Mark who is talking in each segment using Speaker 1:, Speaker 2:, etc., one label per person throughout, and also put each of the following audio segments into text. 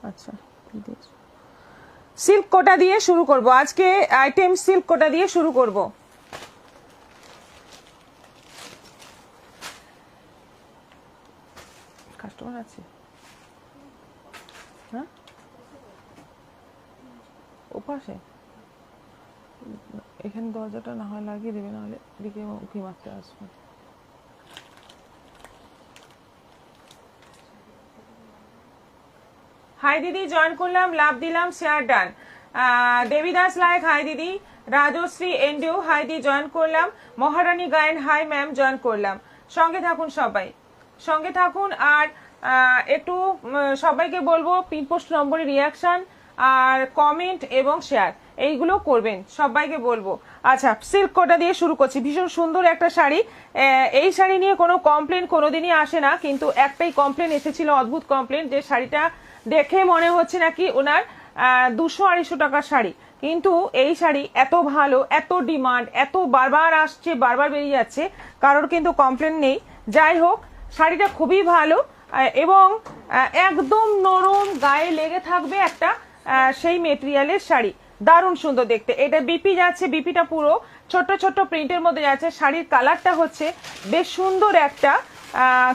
Speaker 1: আচ্ছা সিল্ক কোটা দিয়ে শুরু করব আজকে আইটেম সিল্ক কোটা দিয়ে শুরু করব কাস্টমার আছে হ্যাঁ ওপাশে এখানে দরজাটা না হয় লাগিয়ে দেবে, নাহলে দিকে উঁকি মারতে আসবে। হাই দিদি জয়েন করলাম, লাভ দিলাম, share done. Debidas like hi দিদি, রাজশ্রী এন্ডিও হাই দি জয়েন করলাম, Maharani Gayen hi ma'am join করলাম। সঙ্গে থাকুন সবাই, সঙ্গে থাকুন। আর একটু সবাইকে বলবো পিন পোস্ট নম্বরে রিয়াকশন আর কমেন্ট এবং শেয়ার এইগুলো করবেন, সবাইকে বলবো। আচ্ছা সিল্ক কোটা দিয়ে শুরু করছি। ভীষণ সুন্দর একটা শাড়ি। এই শাড়ি নিয়ে কোনো কমপ্লেন কোনোদিনই আসে না, কিন্তু একটাই কমপ্লেন এসেছিল, অদ্ভুত কমপ্লেন, যে শাড়িটা দেখে মনে হচ্ছে নাকি ওনার 200-250 টাকার শাড়ি, কিন্তু এই শাড়ি এত ভালো, এত ডিমান্ড, এত বারবার আসছে, বারবার বেরিয়ে যাচ্ছে, কারোর কিন্তু কমপ্লেন নেই। যাই হোক, শাড়িটা খুবই ভালো এবং একদম নরম, গায়ে লেগে থাকবে একটা সেই মেটেরিয়ালের শাড়ি, দারুণ সুন্দর দেখতে। এটা বিপি যাচ্ছে, বিপিটা পুরো ছোট ছোট প্রিন্টের মধ্যে যাচ্ছে। শাড়ির কালারটা হচ্ছে বেশ সুন্দর একটা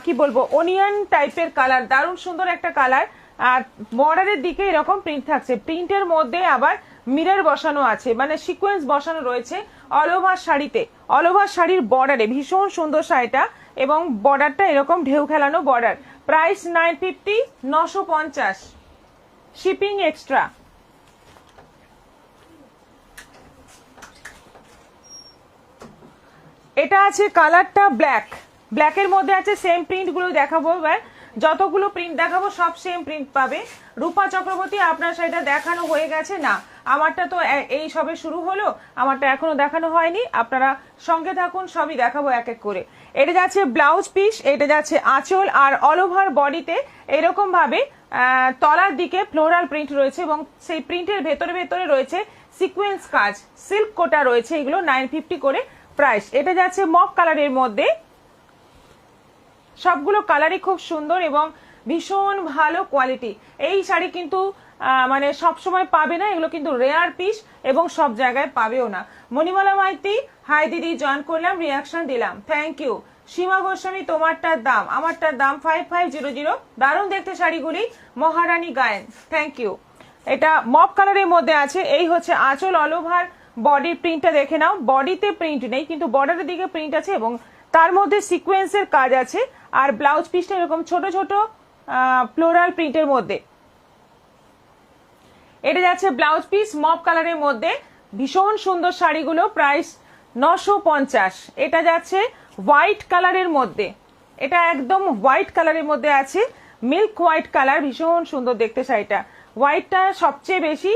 Speaker 1: কি বলবো, অনিয়ন টাইপের কালার, দারুণ সুন্দর একটা কালার। আর বর্ডারের দিকে এরকম প্রিন্ট থাকছে, প্রিন্টের মধ্যে আবার মিরর বসানো আছে, মানে সিকোয়েন্স বসানো রয়েছে অল ওভার শাড়িতে, অল ওভার শাড়ির বর্ডারে। ভীষণ সুন্দর শাড়িটা, এবং বর্ডারটা এরকম ঢেউ খেলানো বর্ডার। Price 950, 950, shipping extra. এটা আছে কালারটা ব্ল্যাক, ব্ল্যাকের মধ্যে আছে সেম প্রিন্ট গুলো দেখাবো। এবার যতগুলো প্রিন্ট দেখাবো সব সেম প্রিন্ট পাবে। রূপা চক্রবর্তী আপনার শাড়িটা দেখানো হয়ে গেছে? না, আমারটা তো এই সবে শুরু হলো, আমারটা এখনো দেখানো হয়নি। আপনারা সঙ্গে থাকুন, সবই দেখাবো এক এক করে। এটা যাচ্ছে ব্লাউজ পিস, এটা যাচ্ছে আঁচল, আর অল ওভার বডিতে এরকম ভাবে তলার দিকে ফ্লোরাল প্রিন্ট রয়েছে, এবং সেই প্রিন্টের ভেতরে ভেতরে রয়েছে সিকোয়েন্স কাজ, সিল্ক কোটা রয়েছে। এগুলো 950 করে প্রাইস। এটা যাচ্ছে মক কালারের মধ্যে, সবগুলো কালারই খুব সুন্দর এবং ভীষণ ভালো কোয়ালিটি। এই শাড়ি কিন্তু মানে সব সময় পাবে না, এগুলো কিন্তু রেয়ার পিস, এবং সব জায়গায় পাবেও না। মণিমালা মাইতি হাই দিদি জয়েন করলাম, রিয়াকশন দিলাম, থ্যাংক ইউ। সীমা গোস্বামী তোমারটার দাম, আমারটার দাম 5500। দারুণ দেখতে শাড়িগুলি, মহারানী গায়েন, থ্যাংক ইউ। এটা মপ কালারের মধ্যে আছে। এই হচ্ছে আঁচল, অল ওভার বডির প্রিন্টটা দেখে নাও। বডিতে প্রিন্ট নেই, কিন্তু বর্ডারের দিকে প্রিন্ট আছে, এবং তার মধ্যে সিকোয়েন্সের কাজ আছে। আর ব্লাউজ পিসটা এরকম ছোট ছোট ফ্লোরাল প্রিন্টের মধ্যে। এটা যাচ্ছে ব্লাউজ পিস মপ কালারের মধ্যে, ভীষণ সুন্দর শাড়িগুলো, প্রাইস 950। এটা যাচ্ছে হোয়াইট কালারের মধ্যে, এটা একদম হোয়াইট কালারের মধ্যে আছে, মিল্ক হোয়াইট কালার, ভীষণ সুন্দর দেখতে শাড়িটা। হোয়াইটটা সবচেয়ে বেশি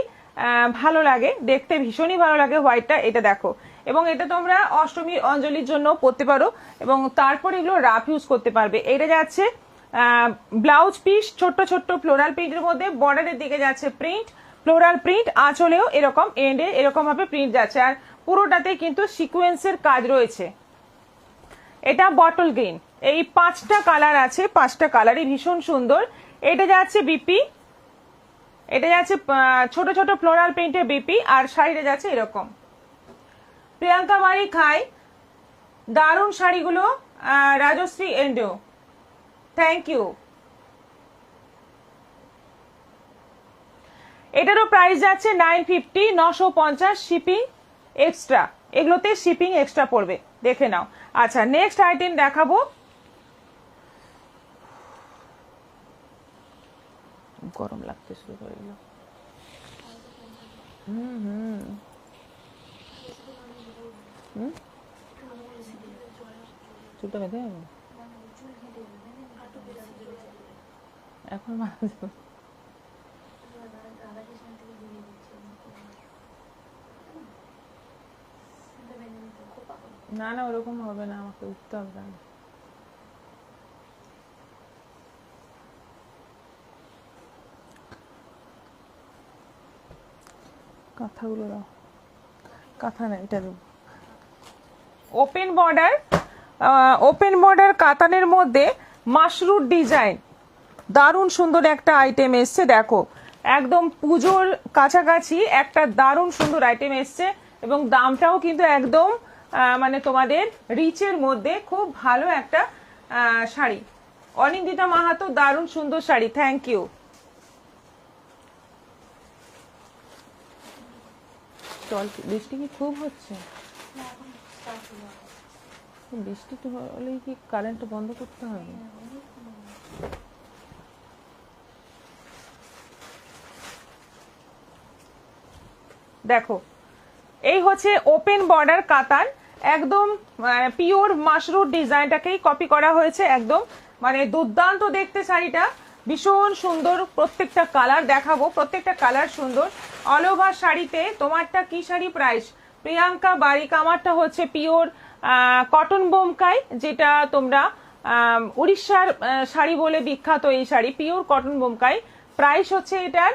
Speaker 1: ভালো লাগে দেখতে, ভীষণই ভালো লাগে হোয়াইটটা। এটা দেখো, এবং এটা তোমরা অষ্টমীর অঞ্জলির জন্য পরতে পারো, এবং তারপর এগুলো রাফ ইউজ করতে পারবে। এটা যাচ্ছে ব্লাউজ পিস ছোট্ট ছোট্ট ফ্লোরাল প্রিন্টের মধ্যে, বর্ডারের দিকে যাচ্ছে প্রিন্ট, ফ্লোরাল প্রিন্ট, আঁচলেও এরকম এন্ডে এরকম ভাবে প্রিন্ট যাচ্ছে, আর পুরোটাতে কিন্তু সিকোয়েন্সের কাজ রয়েছে। এটা বটল গ্রিন, এই 5টা কালার আছে, 5টা কালারই ভীষণ সুন্দর। এটা যাচ্ছে বিপি, এটা যাচ্ছে ছোট ছোট ফ্লোরাল প্রিন্টের বিপি, আর শাড়িটা যাচ্ছে এরকম। প্রিয়াঙ্কা বাড়ি খাই, দারুণ শাড়িগুলো, রাজশ্রী এন্ডো, থ্যাংক ইউ। এটারও প্রাইস যাচ্ছে 950, 950, শিপিং এক্সট্রা, এগুলোতে শিপিং এক্সট্রা পড়বে, দেখে নাও। আচ্ছা নেক্সট আইটেম দেখাবো। গরম লাগতে শুরু করে দিল। চুলটা বেঁধে যাবে এখন, না না ওরকম হবে না, আমাকে উঠতে হবে না। কাঁথাগুলো দাও, কাঁথা না, এটা দেবো। ওপেন বর্ডার, ওপেন বর্ডার কাতানের মধ্যে মাশরুট ডিজাইন, দারুণ সুন্দর একটা আইটেম এসছে। দেখো একদম পুজোর কাছাকাছি একটা দারুণ সুন্দর আইটেম এসছে এবং দামটাও কিন্তু একদম মানে তোমাদের রিচের মধ্যে খুব ভালো একটা শাড়ি। অনিন্দিতা মাহাতো, দারুণ সুন্দর শাড়ি, থ্যাংক ইউ। চল, বৃষ্টি কি খুব হচ্ছে? বৃষ্টি তো হলেই কি কারেন্ট বন্ধ করতে হবে? দেখো, এই হচ্ছে ওপেন বর্ডার কাতান, একদম পিওর মাশরুম ডিজাইনটাকেই কপি করা হয়েছে। একদম মানে দুর্দান্ত দেখতে শাড়িটা, ভীষণ সুন্দর। প্রত্যেকটা কালার দেখাবো, প্রত্যেকটা কালার সুন্দর। অল ওভার শাড়িতে তোমারটা কি শাড়ি প্রাইস? প্রিয়াঙ্কা বারিক, আমারটা হচ্ছে পিওর কটন বোমকাই, যেটা তোমরা উড়িষ্যার শাড়ি বলে বিখ্যাত। এই sari pure cotton Bomkai. Price হচ্ছে এটার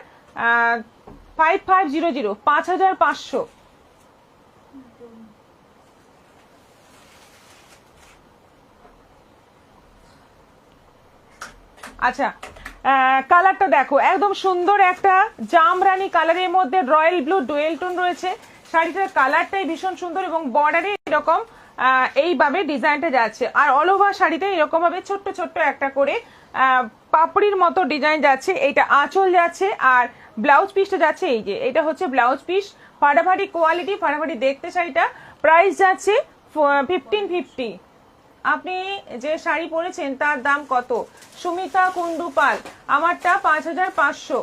Speaker 1: 5500, 5500। আচ্ছা, কালারটা দেখো, একদম সুন্দর একটা জামরানি কালারের মধ্যে রয়্যাল ব্লু ডুয়েল টোন রয়েছে। শাড়িটার কালারটাই ভীষণ সুন্দর এবং বর্ডারে এরকম এইভাবে ডিজাইনটা যাচ্ছে। আর অল ওভার শাড়িতে এরকম ভাবে ছোট্ট ছোট্ট একটা করে পাপড়ির মতো ডিজাইন যাচ্ছে। এইটা আঁচল যাচ্ছে আর ব্লাউজ পিসটা যাচ্ছে। এই যে এটা হচ্ছে ব্লাউজ পিস, ফাটাফাটি কোয়ালিটি, ফাটাফাটি দেখতে শাড়িটা। প্রাইস যাচ্ছে 1550। আপনি যে শাড়ি পরেছেন তার দাম কত? সুমিতা কুন্ডু পাল, আমারটা 5500।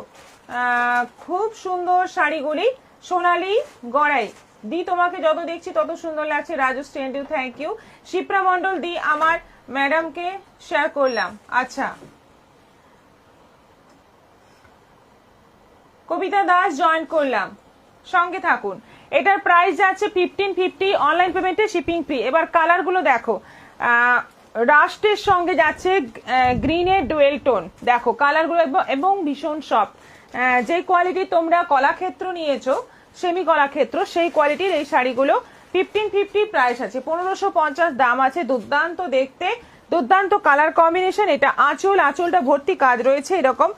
Speaker 1: খুব সুন্দর শাড়িগুলি, সোনালি গড়াই দি, তোমাকে যত দেখছি তত সুন্দর লাগছে। Rajashree and you, thank you. Shipra Mondal দি, আমার ম্যাডামকে শেয়ার করলাম। আচ্ছা, কবিতা দাস জয়েন করলাম, সঙ্গে থাকুন। এটার প্রাইস যাচ্ছে 1550, অনলাইন পেমেন্টে শিপিং ফ্রি। এবার কালারগুলো দেখো, রাস্টের সঙ্গে যাচ্ছে গ্রিনের ডুয়েল টোন। দেখো কালারগুলো এবং ভীষণ সফট। যে কোয়ালিটি তোমরা কলাক্ষেত্র নিয়েছো, সেমি কলাক্ষেত্র, সেই কোয়ালিটির এই শাড়িগুলো 1550 প্রাইস আছে, 1550 দাম আছে। দুর্দান্ত দেখতে, দুর্দান্ত কালার কম্বিনেশন। এটা আঁচল, আঁচলটা ভর্তি কাজ রয়েছে এরকম,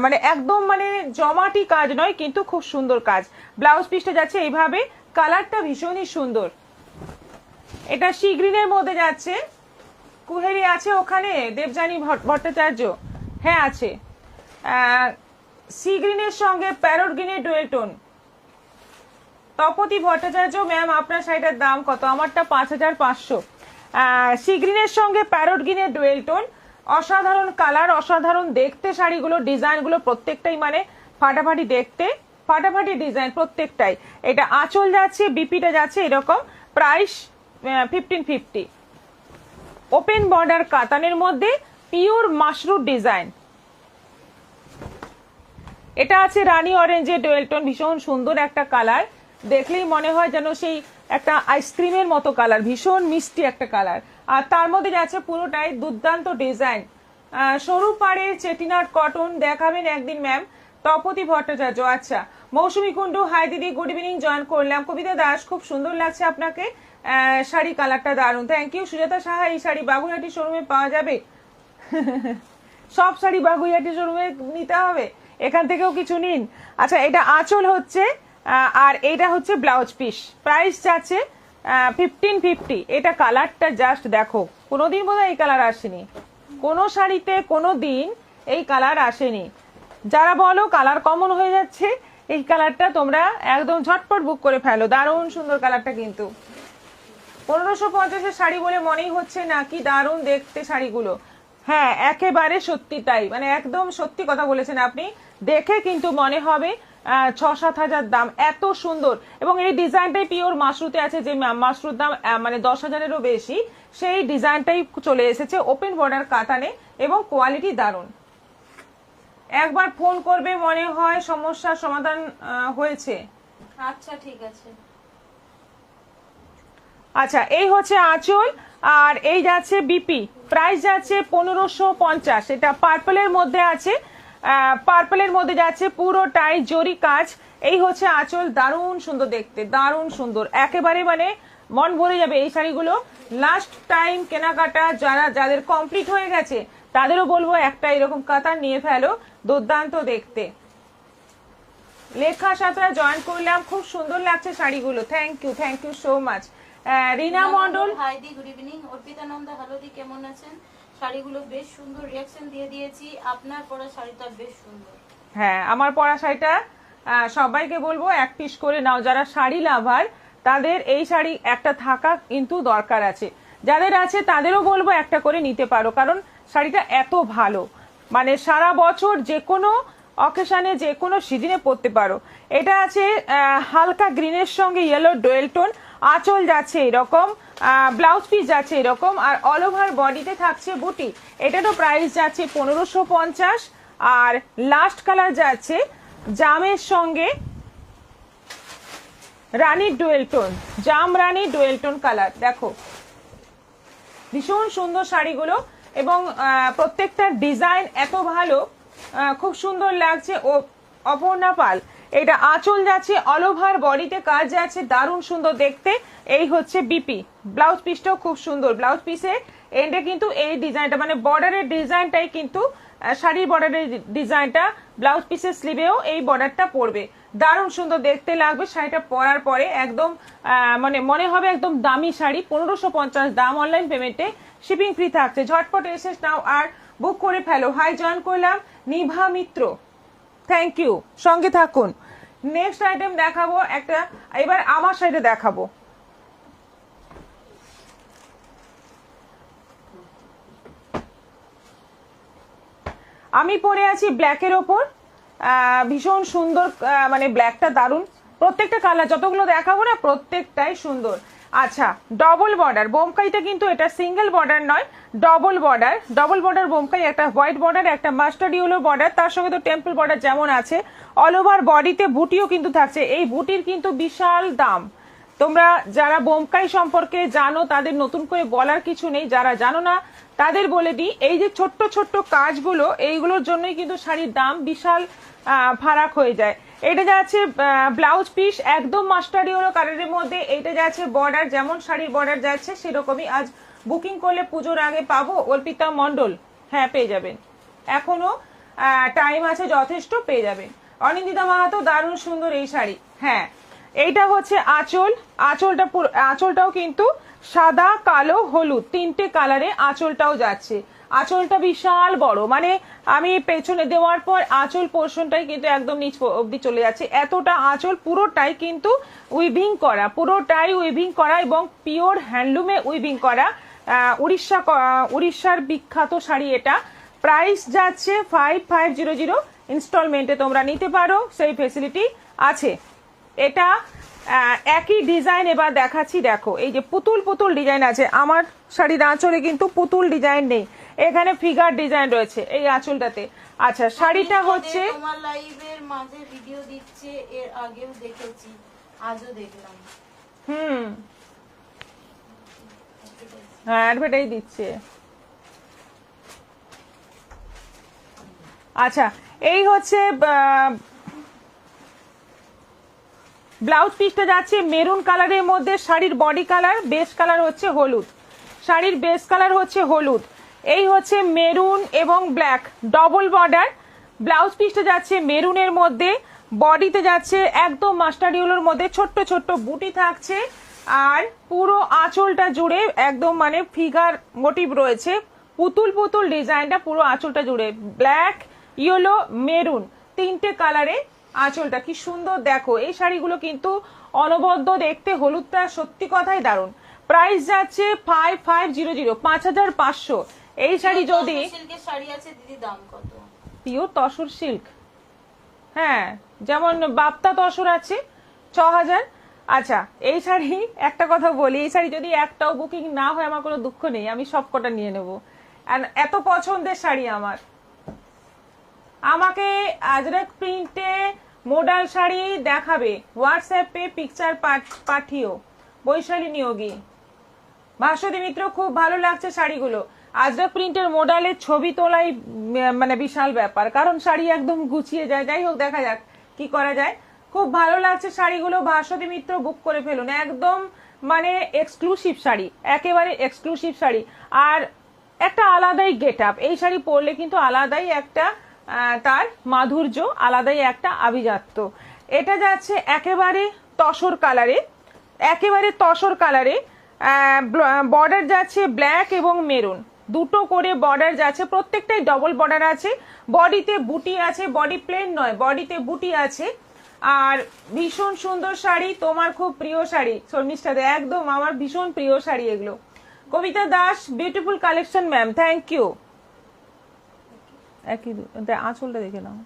Speaker 1: মানে একদম মানে জমাটি কাজ নয়, কিন্তু খুব সুন্দর কাজ। ব্লাউজ পিসটা যাচ্ছে এইভাবে, কালারটা ভীষণই সুন্দর। এটা সি গ্রিনের মধ্যে যাচ্ছে। কুহেরি আছে ওখানে? দেবযানী ভট্টাচার্য, হ্যাঁ আছে। সি গ্রিনের সঙ্গে প্যারট গ্রিনের dual tone. Tapati Bhattacharya, ma'am আপনার শাড়িটার দাম কত? আমারটা 5500। সি গ্রিনের সঙ্গে প্যারট গ্রিনের ডুয়েল টোন, অসাধারণ কালার, অসাধারণ দেখতে শাড়িগুলো। ডিজাইনগুলো প্রত্যেকটাই মানে ফাটাফাটি দেখতে, ফাটাফাটি ডিজাইন প্রত্যেকটাই। এটা আঁচল যাচ্ছে, বিপিটা যাচ্ছে এরকম। প্রাইস 1550। ওপেন বর্ডার কাতানের মধ্যে পিওর মাশরুম ডিজাইন। এটা আছে রানী অরেঞ্জের ডুয়েল টোন, ভীষণ সুন্দর একটা কালার। দেখলেই মনে হয় যেন সেই একটা আইসক্রিমের মতো কালার, ভীষণ মিষ্টি একটা কালার। আর তার মধ্যে যাচ্ছে পুরোটাই দুর্দান্ত ডিজাইন। সরু পাড়ের চেটিনাট কটন দেখাবেন একদিন ম্যাম। তপতি ভট্টাচার্য, আচ্ছা। মৌসুমী কুন্ডু, হাই দিদি, গুড ইভিনিং, জয়েন করলাম। কবিতা দাস, খুব সুন্দর লাগছে আপনাকে, শাড়ি কালারটা দারুণ, থ্যাংক ইউ। সুজাতা সাহা, এই শাড়ি বাগুইহাটি শোরুমে পাওয়া যাবে? সব শাড়ি বাগুইহাটি শোরুমে নিতে হবে, এখান থেকেও কিছু নিন। আচ্ছা, এটা আঁচল হচ্ছে আর এইটা হচ্ছে ব্লাউজ পিস। প্রাইস যাচ্ছে 1550। এটা কালারটা জাস্ট দেখো, কোনোদিন বোধহয় এই কালার আসেনি কোনো শাড়িতে, কোনো দিন এই কালার আসেনি। যারা বলো কালার কমন হয়ে যাচ্ছে, এই কালারটা তোমরা একদম ঝটপট বুক করে ফেলো। দারুণ সুন্দর কালারটা, কিন্তু 1550-এর শাড়ি বলে মনেই হচ্ছে না, কি দারুণ দেখতে শাড়িগুলো। হ্যাঁ, একেবারে সত্যি তাই, মানে একদম সত্যি কথা বলেছেন আপনি। দেখে কিন্তু মনে হবে 6-7 হাজার দাম, এত সুন্দর। এবং এই ডিজাইনটাই পিওর মাশরুতে আছে, যে মাশরুর দাম মানে 10,000-এরও বেশি, সেই ডিজাইনটাই চলে এসেছে ওপেন বর্ডার কাতানে এবং কোয়ালিটি দারুণ। একবার ফোন করবে, মনে হয় সমস্যার সমাধান হয়েছে।
Speaker 2: আচ্ছা ঠিক আছে।
Speaker 1: আচ্ছা, এই হচ্ছে আঁচল আর এই যাচ্ছে বিপি। প্রাইস যাচ্ছে 1550। এটা পার্পলের মধ্যে আছে, পার্পলের মধ্যে যাচ্ছে পুরোটাই জরি কাজ। এই হচ্ছে আঁচল, দারুণ সুন্দর দেখতে, দারুণ সুন্দর, একেবারে মানে মন ভরে যাবে এই শাড়িগুলো। লাস্ট টাইম কেনাকাটা যাদের কমপ্লিট হয়ে গেছে তাদেরও বলবো একটা এরকম কাতার নিয়ে ফেলো, দুর্দান্ত দেখতে। লেখা সাঁতরা জয়েন করলাম, খুব সুন্দর লাগছে শাড়িগুলো। Thank you so much. Rina Mondal,
Speaker 2: hi দি, good evening. Arpita Nanda, hello দি, কেমন আছেন? শাড়িগুলো বেশ সুন্দর, রিয়াকশন দিয়ে দিয়েছি। আপনার পরা শাড়িটা বেশ সুন্দর।
Speaker 1: হ্যাঁ আমার পরা শাড়িটা সবাইকে বলবো এক পিস করে নাও। যারা শাড়ি লাভার তাদের এই শাড়ি একটা থাকা কিন্তু দরকার আছে, যাদের আছে তাদেরও বলবো একটা করে নিতে পারো, কারণ শাড়িটা এত ভালো, মানে সারা বছর যে কোনো অকেশনে যে কোনো সিজনে পরতে পারো। এটা আছে হালকা গ্রিনের সঙ্গে ইয়েলো ডুয়েল টোন, আঁচল যাচ্ছে এরকম, ব্লাউজ পিস যাচ্ছে এরকম, আর অল ওভার বডিতে থাকছে বুটি। এটারও প্রাইস যাচ্ছে 1550। আর লাস্ট কালার যাচ্ছে জামের সঙ্গে রানীর ডুয়েল টোন, জাম রানী ডুয়েল টোন কালার। দেখো ভীষণ সুন্দর শাড়িগুলো, এবং প্রত্যেকটা ডিজাইন এত ভালো, খুব সুন্দর লাগছে। ও অপর্ণা পাল, এটা আঁচল যাচ্ছে, অল ওভার বডিতে কাজ যাচ্ছে, দারুণ সুন্দর দেখতে। এই হচ্ছে বিপি, ব্লাউজ পিসটাও খুব সুন্দর। ব্লাউজ পিসে এন্ডে কিন্তু এই ডিজাইনটা, মানে বর্ডারের ডিজাইনটাই কিন্তু শাড়ির বর্ডারের ডিজাইনটা, ব্লাউজ পিসের স্লিভেও এই বর্ডারটা পড়বে, দারুণ সুন্দর দেখতে লাগবে। শাড়িটা পরার পরে একদম মানে মনে হবে একদম দামি শাড়ি। 1550 দাম, অনলাইন পেমেন্টে শিপিং ফ্রি থাকছে। ঝটপট এসে নাও আর বুক করে ফেলো। হাই জয়েন করলাম নিভা মিত্র, থ্যাংক ইউ, সঙ্গে থাকুন। নেক্সট আইটেম দেখাবো একটা, এবার আমার শাড়িটা দেখাবো। আমি পরে আছি ব্ল্যাকের ওপর, ভীষণ সুন্দর, মানে ব্ল্যাকটা দারুণ। প্রত্যেকটা কালার যতগুলো দেখাবো না প্রত্যেকটাই সুন্দর। আচ্ছা, ডবল বর্ডার বোমকাইটা, কিন্তু এটা সিঙ্গেল বর্ডার নয়, ডবল বর্ডার বোমকাই, একটা হোয়াইট বর্ডার, একটা মাস্টার্ড ইয়েলো বর্ডার, তার সঙ্গে তো টেম্পল বর্ডার যেমন আছে, অল ওভার বডিতে বুটিও কিন্তু থাকছে। এই বুটির কিন্তু বিশাল দাম। তোমরা যারা বোমকাই সম্পর্কে জানো তাদের নতুন করে বলার কিছু নেই, যারা জানো না তাদের বলে দিই, এই যে ছোট্ট ছোট্ট কাজগুলো, এইগুলোর জন্যই কিন্তু শাড়ির দাম বিশাল ফারাক হয়ে যায়। এটা যাচ্ছে ব্লাউজ পিস একদম মাস্টার্ড ইয়েলো কালারের মধ্যে। এইটা যাচ্ছে বর্ডার, যেমন শাড়ির বর্ডার যাচ্ছে সেরকমই। আজ বুকিং করলে পুজোর আগে পাবো। অর্পিতা মন্ডল, হ্যাঁ পেয়ে যাবেন, এখনো টাইম আছে যথেষ্ট, পেয়ে যাবেন। অনিন্দিতা মাহাতো, দারুণ সুন্দর এই শাড়ি। হ্যাঁ এইটা হচ্ছে আঁচল, আঁচলটাও কিন্তু সাদা কালো হলুদ তিনটে কালারে আঁচলটাও যাচ্ছে। আঁচলটা বিশাল বড়, মানে আমি পেছনে দেওয়ার পর আঁচল পোর্শনটাই কিন্তু একদম নিচ অব্দি চলে যাচ্ছে, এতটা আঁচল। পুরোটাই কিন্তু উইভিং করা, এবং পিওর হ্যান্ডলুমে উইভিং করা। উড়িষ্যার বিখ্যাত শাড়ি এটা। প্রাইস যাচ্ছে 5500, ইনস্টলমেন্টে তোমরা নিতে পারো, সেই ফেসিলিটি আছে। এটা একই ডিজাইন এবার দেখাচ্ছি। দেখো এই যে পুতুল ডিজাইন আছে, আমার শাড়ির আঁচলে কিন্তু পুতুল ডিজাইন নেই, এখানে ফিগার ডিজাইন রয়েছে এই আঁচলটাতে। আচ্ছা, শাড়িটা হচ্ছে
Speaker 2: তোমার লাইভের মাঝে ভিডিও দিচ্ছে, এর আগেও দেখেছি, আজও দেখলাম।
Speaker 1: হ্যাঁ অ্যাডভার্টাইজ দিচ্ছে। আচ্ছা, এই হচ্ছে ব্লাউজ পিসটা যাচ্ছে মেরুন কালারের মধ্যে, শাড়ির বডি কালার, বেস কালার হচ্ছে হলুদ, শাড়ির বেস কালার হচ্ছে হলুদ। এই হচ্ছে মেরুন এবং ব্ল্যাক ডবল বর্ডার। ব্লাউজ পিসটা যাচ্ছে মেরুনের মধ্যে, বডিতে যাচ্ছে একদম মাস্টার্ড ইয়েলোর মধ্যে, ছোট্ট ছোট্ট বুটি থাকছে, আর পুরো আঁচলটা জুড়ে একদম মানে ফিগার মোটিভ রয়েছে, পুতুল ডিজাইনটা পুরো আঁচলটা জুড়ে, ব্ল্যাক ইয়েলো মেরুন তিনটে কালারে আঁচলটা। কি সুন্দর দেখো, এই শাড়িগুলো কিন্তু অনবদ্য দেখতে, হলুদটা সত্যি কথাই দারুণ। প্রাইস যাচ্ছে 5500, 5500। এই শাড়ি যদি
Speaker 2: সিল্কের শাড়ি আছে দিদি, দাম কত?
Speaker 1: পিওর তসর সিল্ক, হ্যাঁ যেমন বাপ্তা তসর আছে 6000। আচ্ছা, এই শাড়ি একটা কথা বলি, এই শাড়ি যদি একটাও বুকিং না হয় আমার কোনো দুঃখ নেই, আমি সব কটা নিয়ে নেবো, এত পছন্দের শাড়ি আমার। আমাকে আজরাক প্রিন্টে মডাল শাড়ি দেখাবে, হোয়াটসঅ্যাপে পিকচার পাঠিও। বৈশালী নিয়োগী, ভাস্বতী মিত্র, খুব ভালো লাগছে শাড়িগুলো। আজরাক প্রিন্টের মডালের ছবি তোলাই মানে বিশাল ব্যাপার, কারণ শাড়ি একদম গুছিয়ে যায়। যাই হোক, দেখা যাক কি করা যায়। খুব ভালো লাগছে শাড়িগুলো, ভাস্বতী মিত্র বুক করে ফেলুন, একদম মানে এক্সক্লুসিভ শাড়ি, একেবারে এক্সক্লুসিভ শাড়ি। আর একটা আলাদাই গেট আপ, এই শাড়ি পরলে কিন্তু আলাদাই একটা তার মাধুর্য, আলাদাই একটা আভিজাত্য। এটা যাচ্ছে একেবারে তসর কালারে, একেবারে তসর কালারে। বর্ডার যাচ্ছে ব্ল্যাক এবং মেরুন, দুটো করে বর্ডার যাচ্ছে, প্রত্যেকটাই ডবল বর্ডার আছে। বডিতে বুটি আছে, বডি প্লেন নয়, বডিতে বুটি আছে। আর ভীষণ সুন্দর শাড়ি, তোমার খুব প্রিয় শাড়ি শর্মিষ্ঠা দে, একদম আমার ভীষণ প্রিয় শাড়ি এগুলো। Kabita Das, beautiful collection ma'am, thank you. একই আঁচলটা দেখে নাও।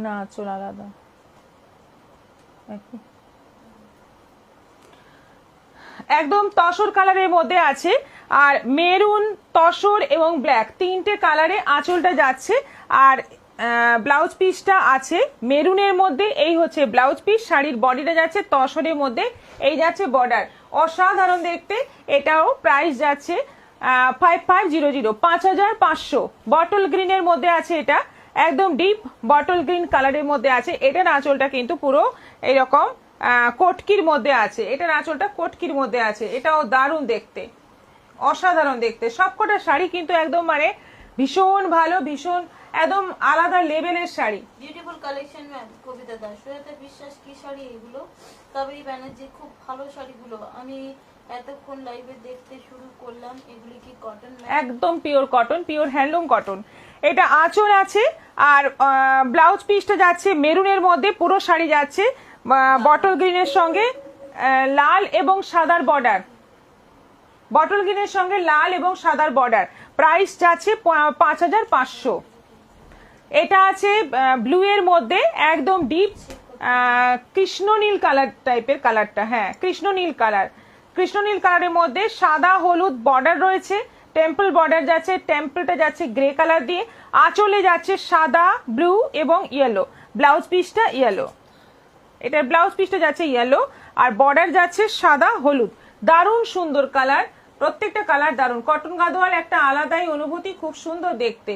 Speaker 1: না, আঁচল আলাদা। একদম তসর কালারের মধ্যে আছে, আর মেরুন, তসর এবং ব্ল্যাক তিনটে কালারে আঁচলটা যাচ্ছে। আর ব্লাউজ পিসটা আছে মেরুনের মধ্যে, এই হচ্ছে ব্লাউজ পিস। শাড়ির বডিটা যাচ্ছে তসরের মধ্যে, এই যাচ্ছে বর্ডার, অসাধারণ দেখতে। এটাও প্রাইস যাচ্ছে 5500, 5500। বটল গ্রিনের মধ্যে আছে, এটা একদম ডিপ বটল গ্রিন কালারের মধ্যে আছে। এটার আঁচলটা কিন্তু পুরো এরকম কটকির মধ্যে আছে, এটার আঁচলটা কটকির মধ্যে আছে। এটাও দারুণ দেখতে, অসাধারণ দেখতে। সবকটা শাড়ি কিন্তু একদম মানে ভীষণ ভালো, ভীষণ একদম আলাদা লেভেলের sari.
Speaker 2: Beautiful collection ma'am. Kabita Das, Shreta Biswas, কি শাড়ি এগুলো? কাবেরী ব্যানার্জি, খুব ভালো শাড়িগুলো। আমি এতক্ষণ লাইভে দেখতে শুরু করলাম। এগুলি কি কটন?
Speaker 1: একদম pure cotton, pure handloom cotton. এটা আঁচল আছে, আর ব্লাউজ পিসটা যাচ্ছে মেরুনের মধ্যে, পুরো শাড়ি যাচ্ছে বটল গ্রিনের সঙ্গে লাল এবং সাদার বর্ডার, বটল গ্রিনের সঙ্গে লাল এবং সাদার বর্ডার। প্রাইস যাচ্ছে 5500। এটা আছে ব্লু এর মধ্যে, একদম ডিপ কৃষ্ণ নীল কালার টাইপের কালারটা, হ্যাঁ কৃষ্ণ নীল কালার। কৃষ্ণ নীল কালারের মধ্যে সাদা হলুদ বর্ডার রয়েছে, টেম্পল বর্ডার যাচ্ছে, টেম্পলটা যাচ্ছে গ্রে কালার দিয়ে। আঁচলে যাচ্ছে সাদা, ব্লু এবং ইয়েলো, ব্লাউজ পিসটা ইয়েলো। এটার ব্লাউজ পিসটা যাচ্ছে ইয়েলো, আর বর্ডার যাচ্ছে সাদা হলুদ। দারুণ সুন্দর কালার, প্রত্যেকটা কালার দারুণ। কটন গাদোয়াল একটা আলাদাই অনুভূতি, খুব সুন্দর দেখতে।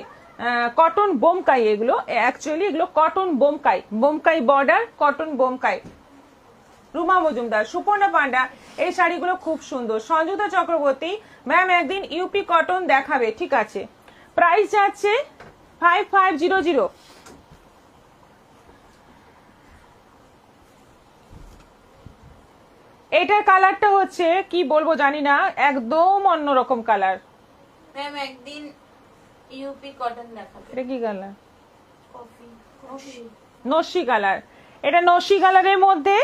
Speaker 1: কটন বোমকাই এগুলো, অ্যাকচুয়ালি এগুলো cotton Bomkai, Bomkai border, cotton Bomkai. Ruma Majumdar, Suparna Panda, এই শাড়িগুলো খুব সুন্দর। সঞ্জুতা চক্রবর্তী ম্যাম, একদিন ইউপি কটন দেখাবে, ঠিক আছে। প্রাইস যাচ্ছে 5500। এটার কালারটা হচ্ছে কি বলবো জানি না, একদম অন্যরকম কালার।
Speaker 2: ম্যাম একদিন ইউপি কটন দেখাবে।
Speaker 1: এটা কি কালার?
Speaker 2: Coffee
Speaker 1: নস্যি colour. এটা নস্যি কালারের মধ্যে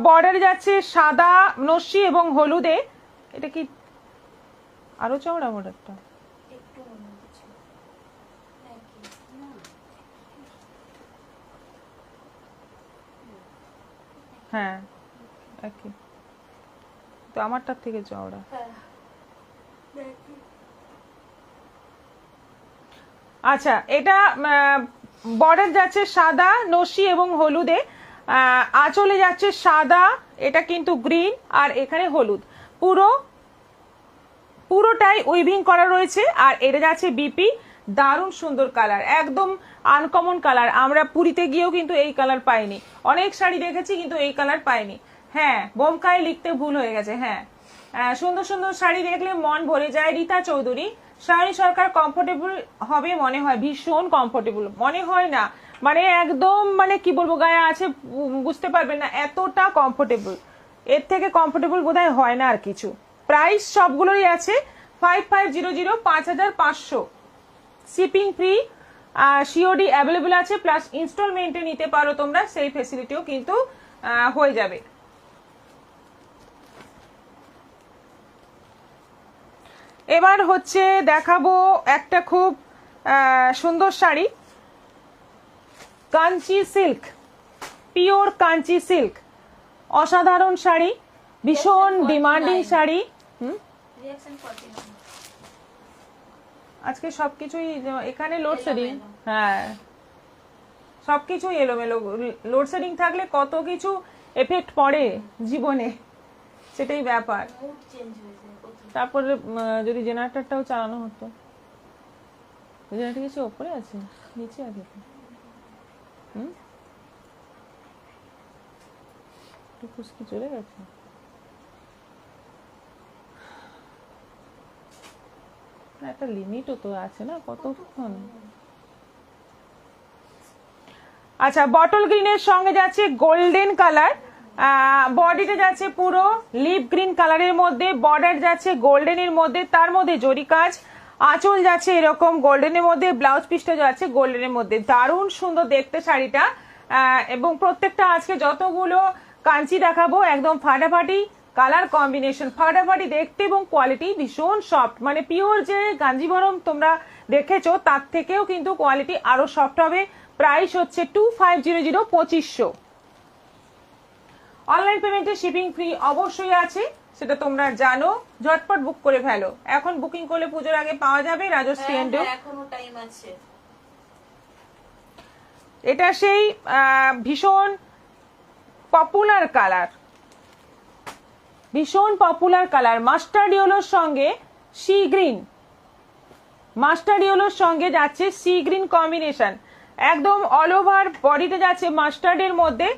Speaker 1: বর্ডার যাচ্ছে সাদা, নস্যি এবং হলুদে। এটা কি আরো চওড়া বর্ডারটা?
Speaker 2: একটু মনে হচ্ছে
Speaker 1: হ্যাঁ একই তো, আমারটার থেকে চওড়া। আচ্ছা, এটা বর্ডার যাচ্ছে সাদা, নস্যি এবং হলুদে। আঁচলে যাচ্ছে সাদা, এটা কিন্তু গ্রিন, আর এখানে হলুদ। পুরোটাই উইভিং করা রয়েছে। আর এটা যাচ্ছে বিপি, দারুণ সুন্দর কালার, একদম আনকমন কালার। আমরা পুরীতে গিয়েও কিন্তু এই কালার পাইনি, অনেক শাড়ি দেখেছি কিন্তু এই কালার পাইনি। হ্যাঁ, বোমকাই লিখতে ভুল হয়ে গেছে। হ্যাঁ, সুন্দর সুন্দর শাড়ি দেখলে মন ভরে যায়। রীতা চৌধুরী, শাড়ি সরকার কমফোর্টেবল হবে মনে হয়, ভীষণ কমফোর্টেবল মনে হয় না, মানে একদম মানে কি বলবো, গায়ে আছে বুঝতে পারবেন না, এতটা কমফোর্টেবল। এর থেকে কমফোর্টেবল বোধহয় হয় না আর কিছু। প্রাইস সবগুলোরই আছে 5500, 5500। শিপিং ফ্রি, সিওডি অ্যাভেলেবল আছে, প্লাস ইনস্টলমেন্টে নিতে পারো তোমরা, সেই ফেসিলিটিও কিন্তু হয়ে যাবে। এবার হচ্ছে দেখাবো একটা খুব সুন্দর sari, Kanchi silk, pure Kanchi silk, অসাধারণ শাড়ি, ভীষণ ডিমান্ডিং শাড়ি। আজকে সবকিছুই এখানে লোডশেডিং, হ্যাঁ সবকিছুই এলোমেলো। লোডশেডিং থাকলে কত কিছু এফেক্ট পড়ে জীবনে, সেটাই ব্যাপার। তারপরে যদি জেনারেটরটাও চালানো হতো। জেনারেটর কিছু ওপরে আছে, নিচে আছে? একটু খুশকি চলে গেছে। একটা লিমিটও তো আছে না, কতক্ষণ। আচ্ছা, বটল গ্রিনের সঙ্গে যাচ্ছে গোল্ডেন কালার, বডিটা যাচ্ছে পুরো লিপ গ্রিন কালারের মধ্যে, বর্ডার যাচ্ছে গোল্ডেনের মধ্যে, তার মধ্যে জরি কাজ, আঁচল যাচ্ছে এরকম গোল্ডেনের মধ্যে, ব্লাউজ পিসটা যাচ্ছে গোল্ডেনের মধ্যে। দারুণ সুন্দর দেখতে শাড়িটা। এবং প্রত্যেকটা আজকে যতগুলো কাঞ্চি দেখাবো একদম ফাটাফাটি কালার কম্বিনেশন, ফাটাফাটি দেখতে এবং কোয়ালিটি ভীষণ সফট, মানে পিওর যে কাঞ্জিভরম তোমরা দেখেছো তার থেকেও কিন্তু কোয়ালিটি আরো সফট হবে। প্রাইস হচ্ছে 2500, 2500। অনলাইন পেমেন্টে শিপিং ফ্রি অবশ্যই আছে, সেটা তোমরা জানো। ঝটপট বুক করে ফেলো, এখন বুকিং করলে পুজোর আগে পাওয়া যাবে রাজশ্রী এন্ডো।
Speaker 2: এখনো টাইম আছে।
Speaker 1: এটা সেই ভীষণ পপুলার কালার, ভীষণ পপুলার কালার, মাস্টার্ড ইয়েলোর সঙ্গে সি গ্রিন, মাস্টার্ড ইয়েলোর সঙ্গে যাচ্ছে সি গ্রিন কম্বিনেশন, একদম অল ওভার বডিতে যাচ্ছে মাস্টার্ডের মধ্যে,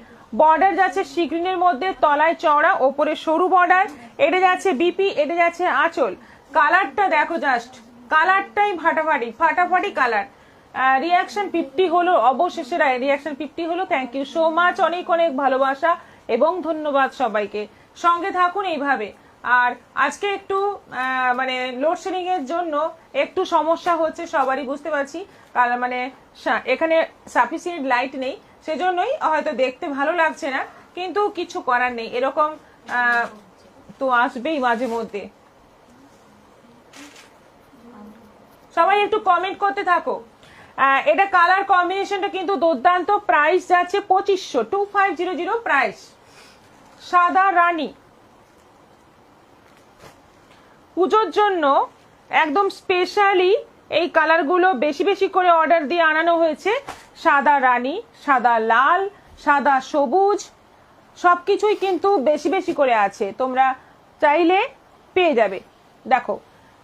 Speaker 1: বর্ডার যাচ্ছে সি গ্রিনের মধ্যে, তলায় চওড়া, ওপরে সরু বর্ডার, এটা যাচ্ছে বিপি, এটা যাচ্ছে আঁচল। কালারটা দেখো, জাস্ট কালারটাই ফাটাফাটি, ফাটাফাটি কালার। রিয়াকশন 50 হলো, অবশেষে রিয়াকশন 50 হলো। থ্যাংক ইউ সো মাচ, অনেক অনেক ভালোবাসা এবং ধন্যবাদ সবাইকে। সঙ্গে থাকুন এইভাবে। আর আজকে একটু মানে লোডশেডিং এর জন্য একটু সমস্যা হচ্ছে সবারই, বুঝতে পারছি, কারণ মানে এখানে সাফিসিয়েন্ট লাইট নেই, সেজন্যই হয়তো দেখতে ভালো লাগছে না, কিন্তু কিছু করার নেই, এরকম তো আসবেই মাঝে মধ্যে। সবাই একটু কমেন্ট করতে থাকো। এটা কালার কম্বিনেশনটা কিন্তু দুর্দান্ত। প্রাইস যাচ্ছে 2500, 2500 প্রাইস। সাদা রানী, পুজোর জন্য একদম স্পেশালি এই কালারগুলো বেশি বেশি করে অর্ডার দিয়ে আনানো হয়েছে। সাদা রানী, সাদা লাল, সাদা সবুজ, সবকিছুই কিন্তু বেশি বেশি করে আছে, তোমরা চাইলে পেয়ে যাবে। দেখো,